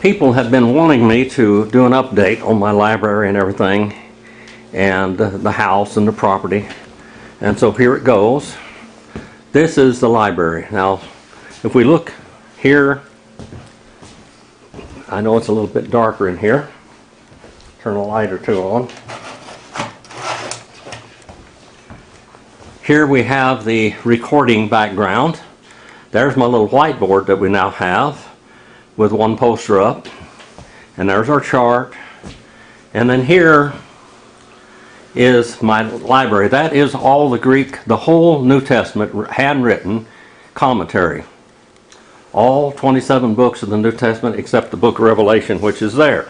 people have been wanting me to do an update on my library and everything, and the house and the property. And so here it goes. This is the library. Now, if we look here, I know it's a little bit darker in here. Turn a light or two on. Here we have the recording background. There's my little whiteboard that we now have with one poster up. And there's our chart. And then here is my library. That is all the Greek, the whole New Testament, handwritten commentary. All 27 books of the New Testament except the book of Revelation, which is there.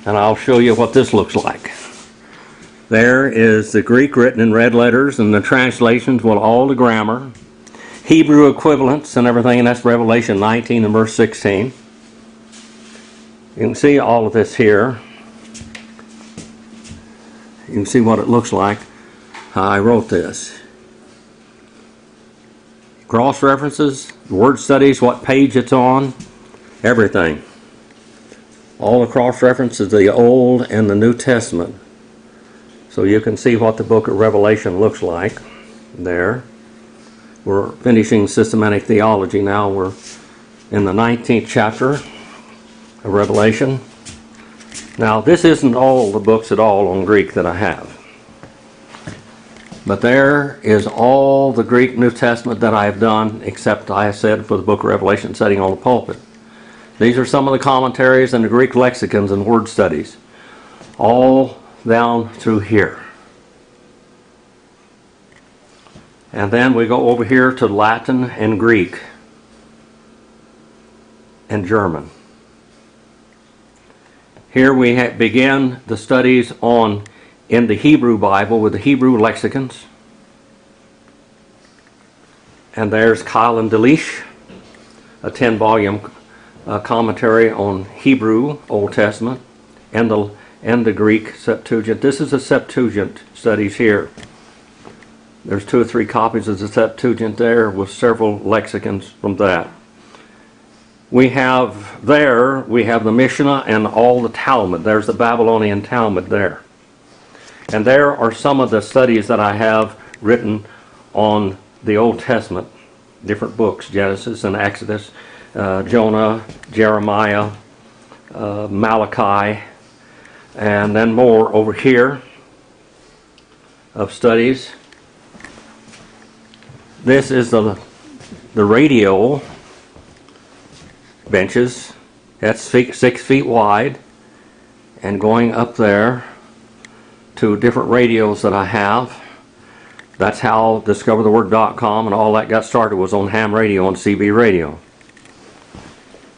And I'll show you what this looks like. There is the Greek written in red letters and the translations with all the grammar. Hebrew equivalents and everything, and that's Revelation 19 and verse 16. You can see all of this here. You can see what it looks like, how I wrote this. Cross references, word studies, what page it's on, everything. All the cross references, the Old and the New Testament. So you can see what the book of Revelation looks like there. We're finishing systematic theology now. We're in the 19th chapter of Revelation. Now, this isn't all the books at all on Greek that I have. But there is all the Greek New Testament that I have done, except I said for the book of Revelation sitting on the pulpit. These are some of the commentaries and the Greek lexicons and word studies, all down through here. And then we go over here to Latin and Greek and German. Here we begin the studies in the Hebrew Bible with the Hebrew lexicons. And there's Kyle and Delish, a 10-volume commentary on Hebrew Old Testament and the Greek Septuagint. This is the Septuagint studies here. There's 2 or 3 copies of the Septuagint there with several lexicons from that. We have the Mishnah and all the Talmud. There's the Babylonian Talmud there. And there are some of the studies that I have written on the Old Testament, different books, Genesis and Exodus, Jonah, Jeremiah, Malachi, and then more over here of studies. This is the radio benches. That's 6 feet wide, and going up there to different radios that I have. That's how DiscoverTheWord.com and all that got started, was on ham radio and CB radio.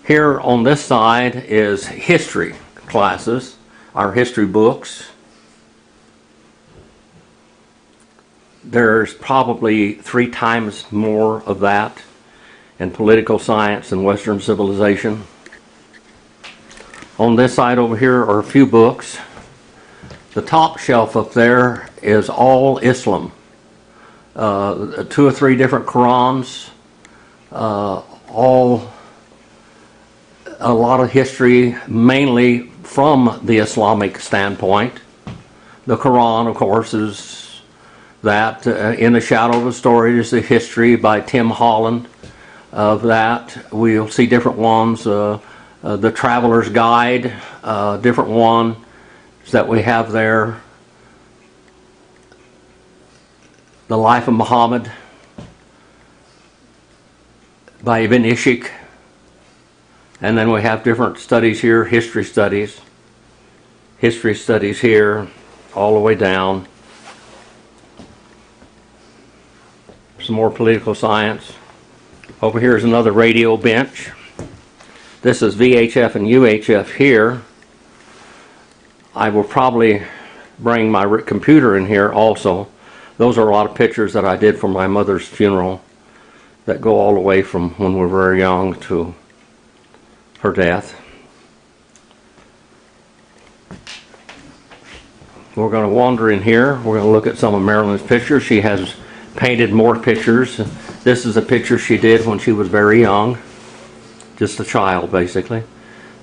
Here on this side is history classes, our history books. There's probably 3 times more of that in political science and Western civilization. On this side over here are a few books. The top shelf up there is all Islam. 2 or 3 different Qurans, a lot of history, mainly from the Islamic standpoint. The Quran, of course, is that. In the Shadow of a Story is the history by Tim Holland of that. We'll see different ones. The Traveler's Guide, different one that we have there. The Life of Muhammad by Ibn Ishaq. And then we have different studies here, history studies here, all the way down. Some more political science. Over here is another radio bench. This is VHF and UHF here. I will probably bring my computer in here also. Those are a lot of pictures that I did for my mother's funeral that go all the way from when we were very young to her death. We're going to wander in here. We're going to look at some of Marilyns' pictures. She has painted more pictures. This is a picture she did when she was very young, just a child basically.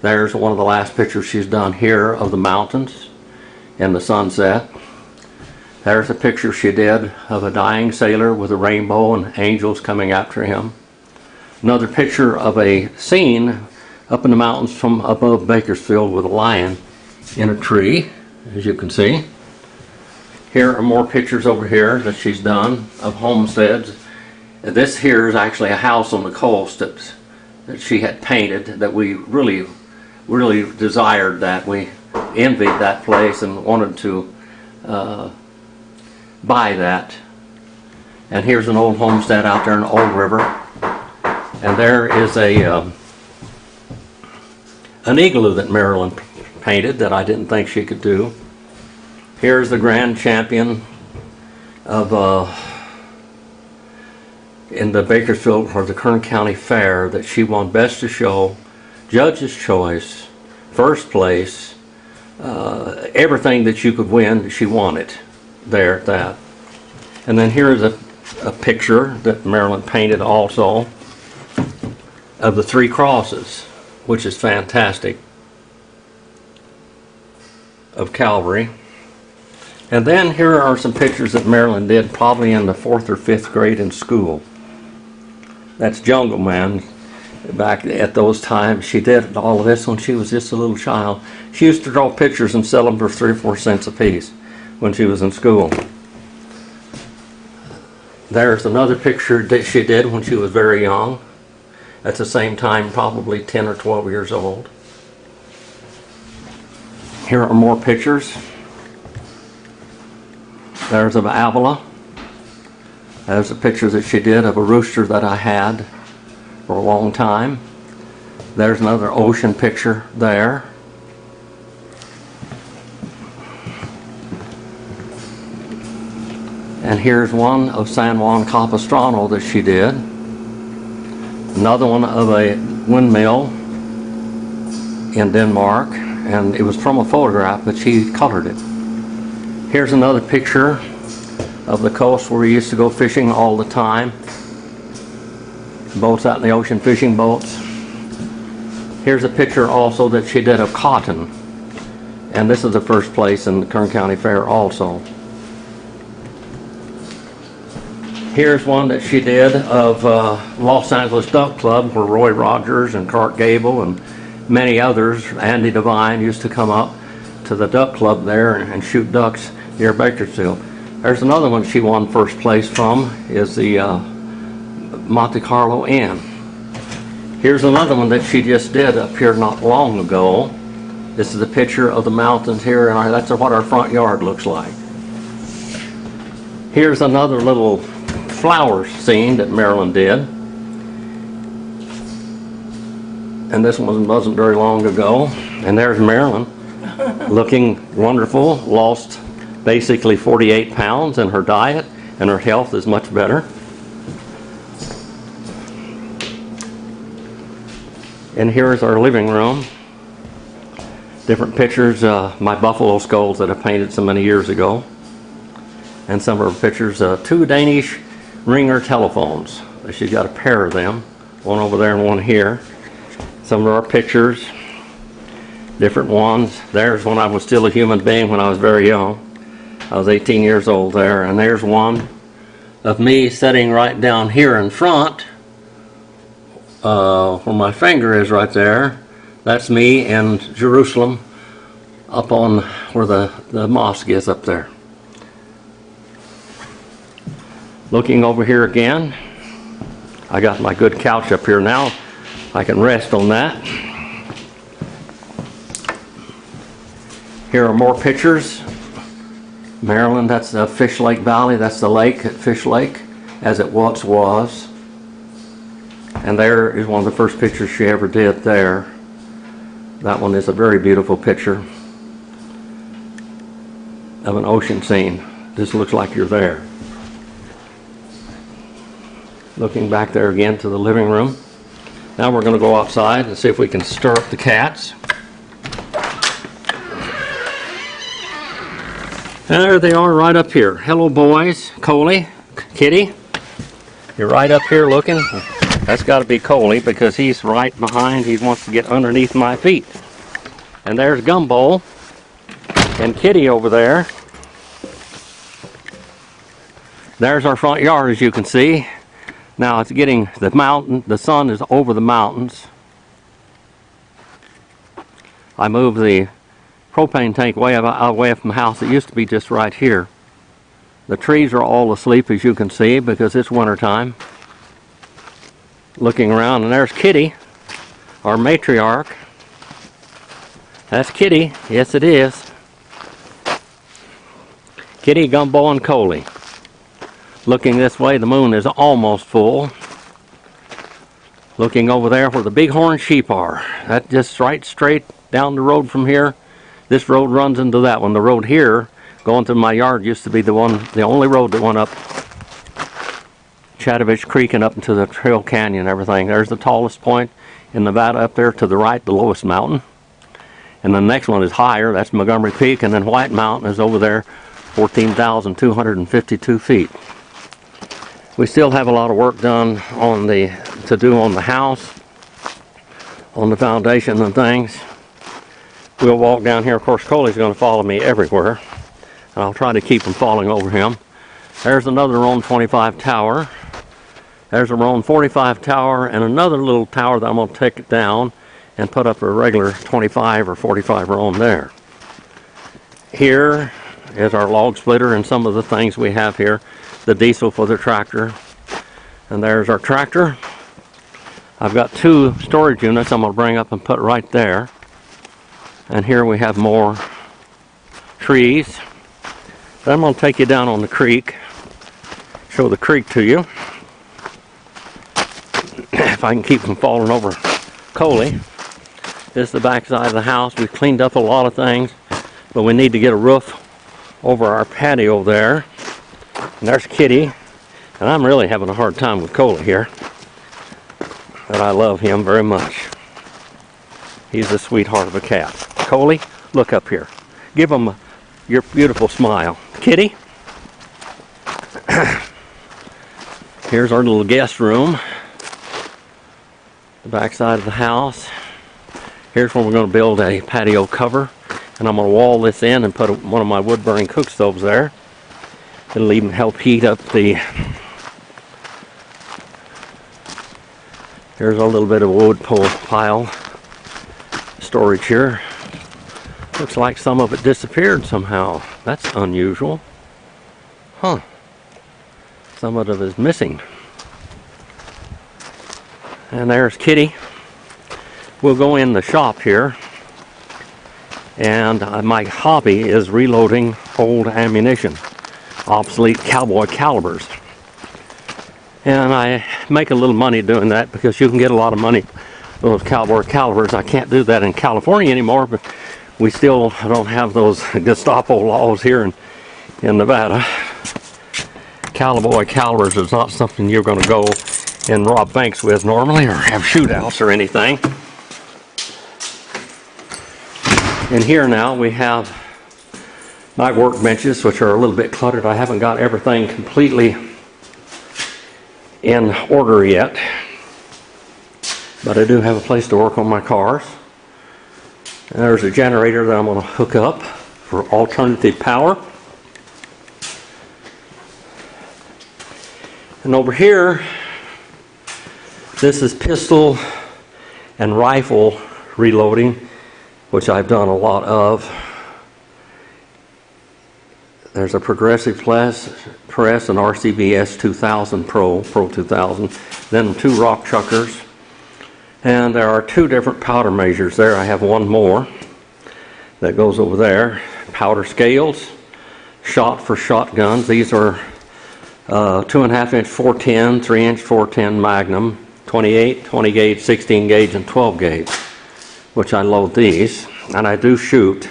There's one of the last pictures she's done here of the mountains and the sunset. There's a picture she did of a dying sailor with a rainbow and angels coming after him. Another picture of a scene up in the mountains from above Bakersfield with a lion in a tree, as you can see. Here are more pictures over here that she's done of homesteads. This here is actually a house on the coast that she had painted, that we really desired, that we envied that place and wanted to buy that. And here's an old homestead out there in Old River. And there is an igloo that Marilyn painted that I didn't think she could do. Here's the grand champion of in the Bakersfield or the Kern County Fair that she won Best of Show, Judge's Choice, First Place, everything that you could win, she won it there at that. And then here's a picture that Marilyn painted also of the Three Crosses, which is fantastic, of Calvary. And then here are some pictures that Marilyn did probably in the 4th or 5th grade in school. That's Jungle Man. Back at those times, she did all of this when she was just a little child. She used to draw pictures and sell them for 3 or 4 cents a piece when she was in school. There's another picture that she did when she was very young. At the same time, probably 10 or 12 years old. Here are more pictures. There's of Avila. There's a picture that she did of a rooster that I had for a long time. There's another ocean picture there. And here's one of San Juan Capistrano that she did. Another one of a windmill in Denmark, and it was from a photograph, but she colored it. Here's another picture of the coast where we used to go fishing all the time. Boats out in the ocean, fishing boats. Here's a picture also that she did of cotton, and this is the first place in the Kern County Fair also. Here's one that she did of Los Angeles Duck Club, where Roy Rogers and Clark Gable and many others, Andy Devine, used to come up to the duck club there and shoot ducks near Bakersfield. There's another one she won first place from, is the Monte Carlo Inn. Here's another one that she just did up here not long ago. This is a picture of the mountains here, and that's what our front yard looks like. Here's another little flower scene that Marilyn did. And this one wasn't very long ago. And there's Marilyn, looking wonderful, lost basically 48 pounds in her diet, and her health is much better. And here's our living room. Different pictures, my buffalo skulls that I painted so many years ago. And some of her pictures, 2 Danish Ringer telephones. She's got a pair of them, one over there and one here. Some of our pictures, different ones. There's when I was still a human being when I was very young. I was 18 years old there. And there's one of me sitting right down here in front, where my finger is right there. That's me in Jerusalem, up on where the mosque is up there. Looking over here again, I got my good couch up here now. I can rest on that. Here are more pictures. Marilyn, that's the Fish Lake Valley. That's the lake at Fish Lake, as it once was. And there is one of the first pictures she ever did there. That one is a very beautiful picture of an ocean scene. This looks like you're there. Looking back there again to the living room. Now we're going to go outside and see if we can stir up the cats. There they are right up here. Hello boys. Coley, Kitty, you're right up here looking. That's got to be Coley because he's right behind. He wants to get underneath my feet. And there's Gumbo and Kitty over there. There's our front yard, as you can see. Now it's getting the mountain. The sun is over the mountains. I moved the propane tank way away from the house. It used to be just right here. The trees are all asleep, as you can see, because it's winter time. Looking around, and there's Kitty, our matriarch. That's Kitty. Yes, it is. Kitty, Gumbo, and Coley. Looking this way, the moon is almost full. Looking over there where the bighorn sheep are. That's just right straight down the road from here. This road runs into that one. The road here, going through my yard, used to be the only road that went up Chatavich Creek and up into the Trail Canyon and everything. There's the tallest point in Nevada up there to the right, the lowest mountain. And the next one is higher, that's Montgomery Peak, and then White Mountain is over there, 14,252 feet. We still have a lot of work done to do on the house, on the foundation and things. We'll walk down here. Of course, Coley's going to follow me everywhere, and I'll try to keep from falling over him. There's another Roan 25 tower. There's a Roan 45 tower and another little tower that I'm going to take it down and put up a regular 25 or 45 Roan there. Here is our log splitter and some of the things we have here. The diesel for the tractor. And there's our tractor. I've got 2 storage units I'm going to bring up and put right there. And here we have more trees. Then I'm going to take you down on the creek. Show the creek to you. If I can keep from falling over Coley. This is the back side of the house. We've cleaned up a lot of things, but we need to get a roof over our patio there. And there's Kitty. And I'm really having a hard time with Coley here. But I love him very much. He's a sweetheart of a cat. Coley, look up here. Give him your beautiful smile. Kitty. Here's our little guest room. The back side of the house. Here's where we're going to build a patio cover. And I'm going to wall this in and put one of my wood burning cook stoves there. It'll even help heat up the... Here's a little bit of wood pile storage here. Looks like some of it disappeared somehow. That's unusual. Huh. Some of it is missing. And there's Kitty. We'll go in the shop here. And my hobby is reloading old ammunition. Obsolete cowboy calibers. And I make a little money doing that because you can get a lot of money with those cowboy calibers. I can't do that in California anymore, but we still don't have those Gestapo laws here in Nevada. Cowboy calibers is not something you're going to go and rob banks with normally or have shootouts or anything. And here now we have my workbenches, which are a little bit cluttered. I haven't got everything completely in order yet, but I do have a place to work on my cars. And there's a generator that I'm going to hook up for alternative power. And over here, this is pistol and rifle reloading, which I've done a lot of. There's a progressive press, an RCBS 2000 Pro 2000, then 2 rock chuckers. And there are 2 different powder measures there. I have one more that goes over there. Powder scales, shot for shotguns. These are 2.5 inch 410, 3 inch 410 Magnum, 28, 20 gauge, 16 gauge, and 12 gauge, which I load these. And I do shoot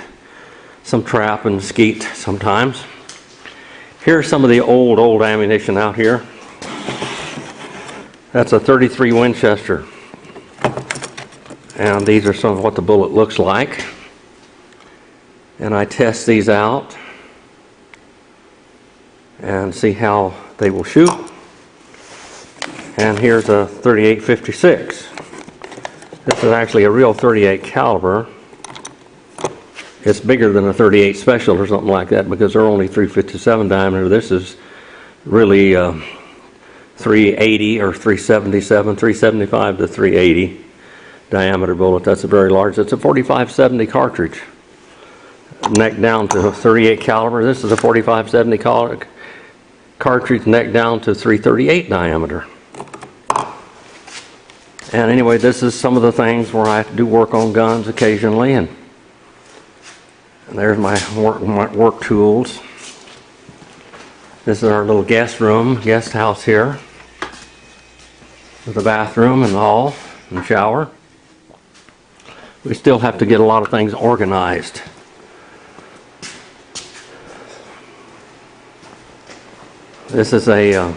some trap and skeet sometimes. Here's some of the old ammunition out here. That's a 33 Winchester. And these are some of what the bullet looks like. And I test these out and see how they will shoot. And here's a 3856. This is actually a real 38 caliber. It's bigger than a 38 special or something like that because they're only 357 diameter. This is really 380 or 377, 375 to 380 diameter bullet. That's a very large. It's a 4570 cartridge. Neck down to 38 caliber. This is a 4570 cartridge, neck down to 338 diameter. And anyway, this is some of the things where I do work on guns occasionally, and there's my work tools. This is our little guest house here, with a bathroom and hall and shower. We still have to get a lot of things organized. This is a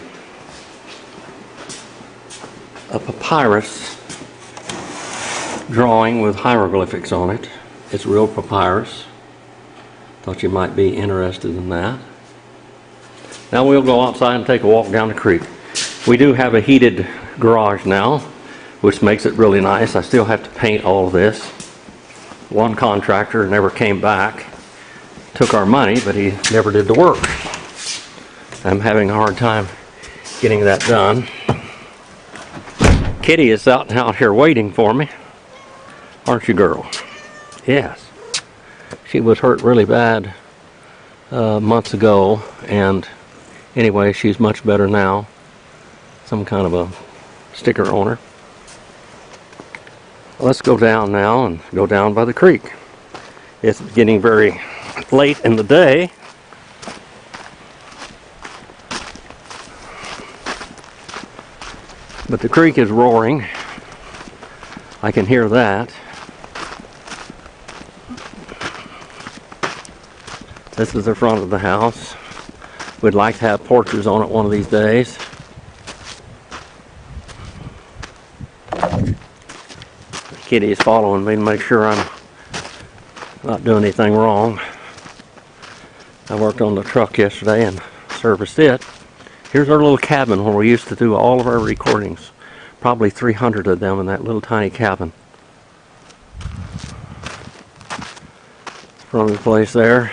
papyrus drawing with hieroglyphics on it. It's real papyrus. Thought you might be interested in that. Now we'll go outside and take a walk down the creek. We do have a heated garage now, which makes it really nice. I still have to paint all of this. One contractor never came back, took our money, but he never did the work. I'm having a hard time getting that done. Kitty is out here waiting for me. Aren't you, girl? Yes. She was hurt really bad months ago, and anyway, she's much better now. Some kind of a sticker on her. Let's go down now and go down by the creek. It's getting very late in the day. But the creek is roaring. I can hear that. This is the front of the house. We'd like to have porches on it one of these days. Kitty is following me to make sure I'm not doing anything wrong. I worked on the truck yesterday and serviced it. Here's our little cabin where we used to do all of our recordings. Probably 300 of them in that little tiny cabin. From the place there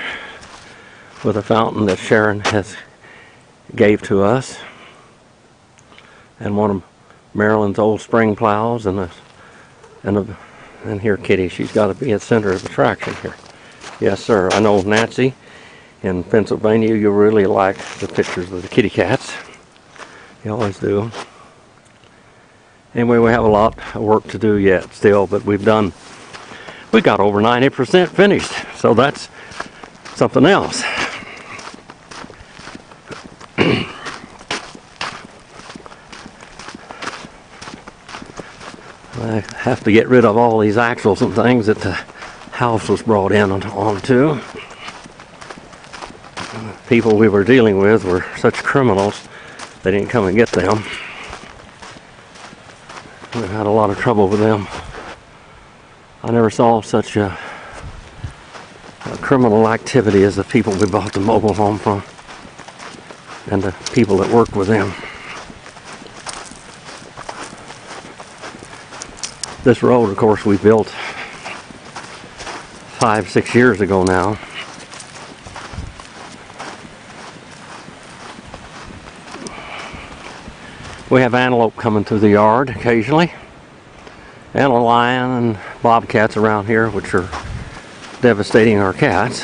with a fountain that Sharon has gave to us. And one of Marilyns' old spring plows and here Kitty, she's got to be at center of attraction here. Yes sir, I know Nancy in Pennsylvania, you really like the pictures of the kitty cats. You always do. Anyway, we have a lot of work to do yet still, but we got over 90% finished, so that's something else. I have to get rid of all these axles and things that the house was brought in onto. People we were dealing with were such criminals, they didn't come and get them. We had a lot of trouble with them. I never saw such a criminal activity as the people we bought the mobile home from and the people that worked with them. This road, of course, we built 5-6 years ago now. We have antelope coming through the yard occasionally, and a lion and bobcats around here, which are devastating our cats.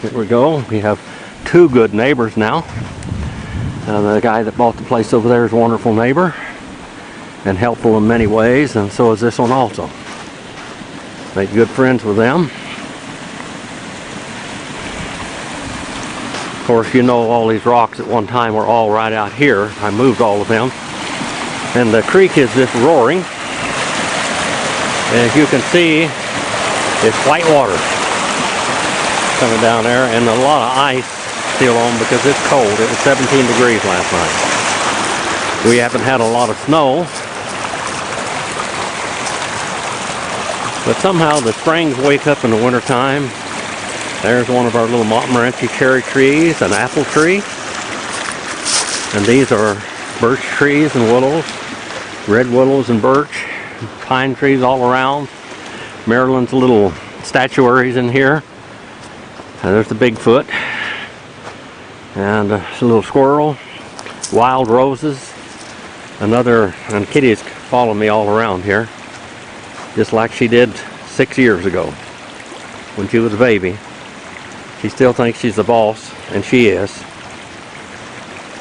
Here we go. We have two good neighbors now. The guy that bought the place over there is a wonderful neighbor and helpful in many ways, and so is this one also. Made good friends with them. Of course, you know all these rocks at one time were all right out here. I moved all of them. And the creek is just roaring. And as you can see, it's white water coming down there, and a lot of ice still on because it's cold. It was 17 degrees last night. We haven't had a lot of snow. But somehow the springs wake up in the wintertime There's one of our little Marilyns cherry trees, an apple tree. And these are birch trees and willows, red willows and birch, pine trees all around. Marilyns little statuaries in here. There's the Bigfoot. And a little squirrel, wild roses, and Kitty's following me all around here, just like she did 6 years ago when she was a baby. She still thinks she's the boss, and she is.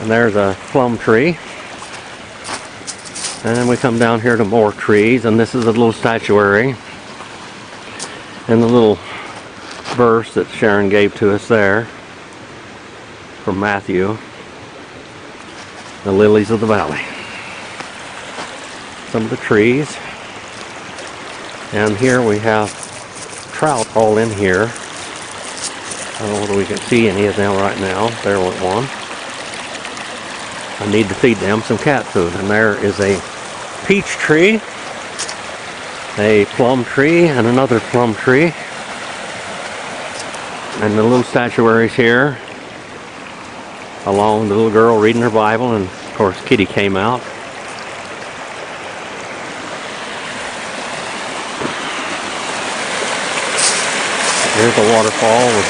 And there's a plum tree. And then we come down here to more trees, and this is a little statuary. And the little verse that Sharon gave to us there from Matthew, the lilies of the valley. Some of the trees. And here we have trout all in here. I don't know whether we can see any of them right now. There went one. I need to feed them some cat food. And there is a peach tree, a plum tree, and another plum tree. And the little statuaries here, along the little girl reading her Bible, and of course Kitty came out. Here's a waterfall with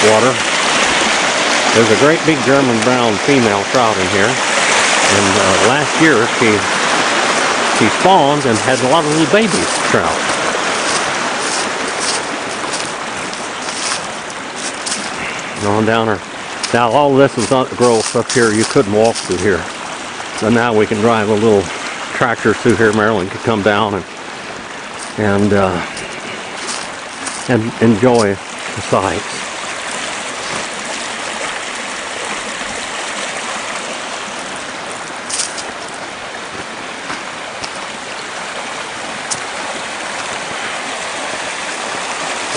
water. There's a great big German brown female trout in here, and last year she spawned and had a lot of little baby trout. On down her. Now all of this was growth up here. You couldn't walk through here. So now we can drive a little tractor through here. Marilyn could come down and enjoy the sights.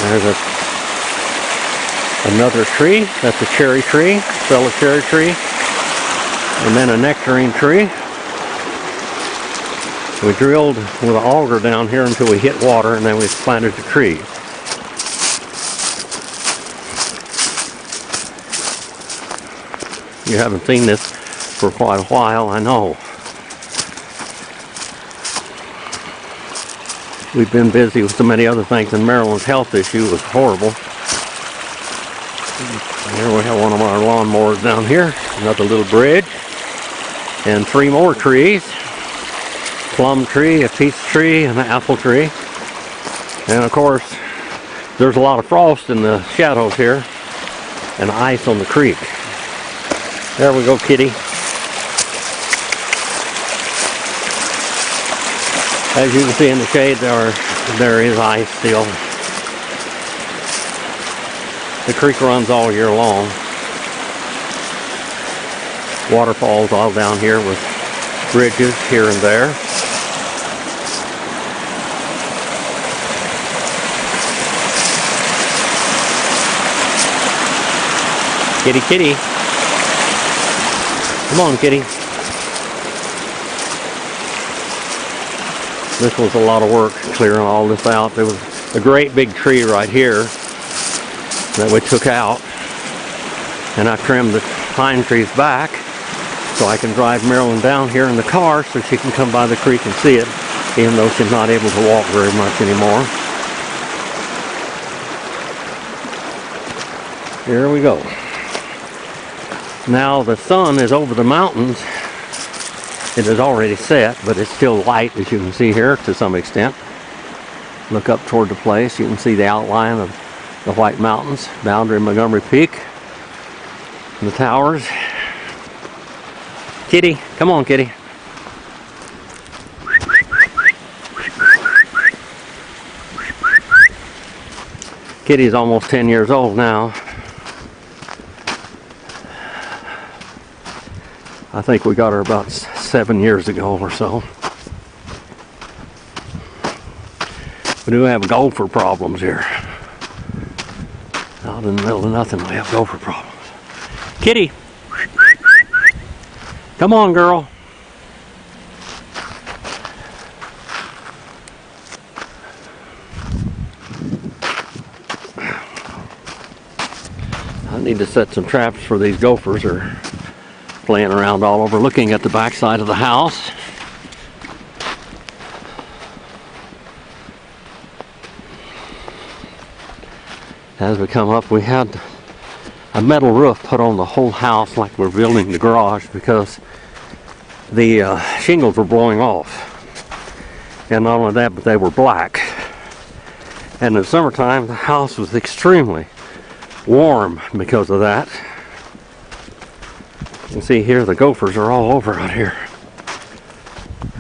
There's another tree. That's a cherry tree, Stella cherry tree, and then a nectarine tree. We drilled with an auger down here until we hit water, and then we planted the trees. You haven't seen this for quite a while, I know. We've been busy with so many other things, and Marilyns' health issue was horrible. Here we have one of our lawnmowers down here, another little bridge, and 3 more trees. Plum tree, a peach tree, and an apple tree. And of course, there's a lot of frost in the shadows here, and ice on the creek. There we go, Kitty. As you can see in the shade, there is ice still. The creek runs all year long. Waterfalls all down here with bridges here and there. Kitty, kitty. Come on, kitty. This was a lot of work clearing all this out. There was a great big tree right here that we took out, and I trimmed the pine trees back so I can drive Marilyn down here in the car so she can come by the creek and see it, even though she's not able to walk very much anymore. Here we go. Now the sun is over the mountains. It is already set, but it's still light, as you can see here to some extent. Look up toward the place, you can see the outline of the White Mountains, boundary Montgomery Peak, and the towers. Kitty, come on, kitty. Kitty's almost 10 years old now. I think we got her about 7 years ago or so. We do have gopher problems here. Out in the middle of nothing, we have gopher problems. Kitty! Come on, girl. I need to set some traps for these gophers that are playing around all over. Looking at the back side of the house. As we come up, we had a metal roof put on the whole house like we're building the garage because the shingles were blowing off. And not only that, but they were black. And in the summertime, the house was extremely warm because of that. You can see here the gophers are all over out here.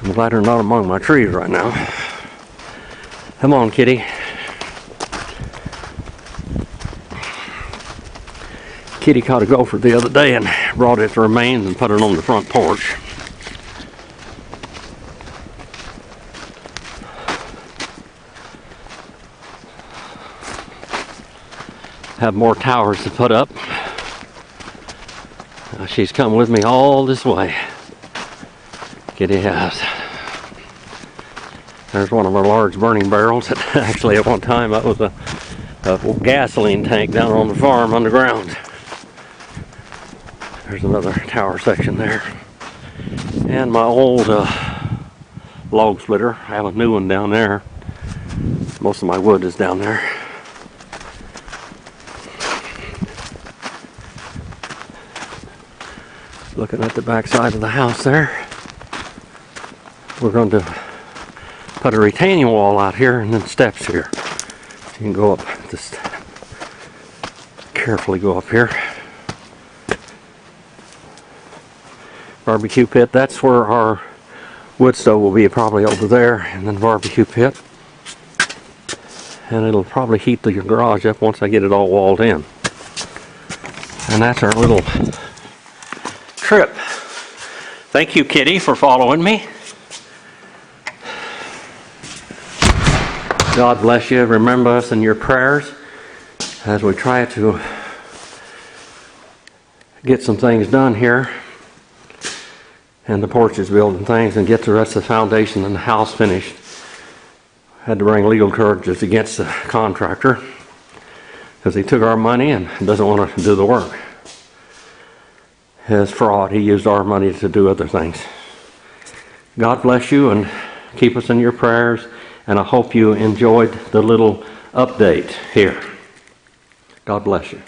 I'm glad they're not among my trees right now. Come on, kitty. Kitty caught a gopher the other day and brought its remains and put it on the front porch. Have more towers to put up. She's come with me all this way. Kitty has. There's one of our large burning barrels that actually at one time that was a gasoline tank down on the farm underground. There's another tower section there. And my old log splitter. I have a new one down there. Most of my wood is down there. Looking at the back side of the house there. We're going to put a retaining wall out here and then steps here. So you can go up, just carefully go up here. Barbecue pit, that's where our wood stove will be, probably over there, and then barbecue pit. And it'll probably heat the garage up once I get it all walled in. And that's our little trip. Thank you, Kitty, for following me. God bless you. Remember us in your prayers as we try to get some things done here. And the porch is built and things, and get the rest of the foundation and the house finished. Had to bring legal charges against the contractor because he took our money and doesn't want to do the work. His fraud, he used our money to do other things. God bless you and keep us in your prayers, and I hope you enjoyed the little update here. God bless you.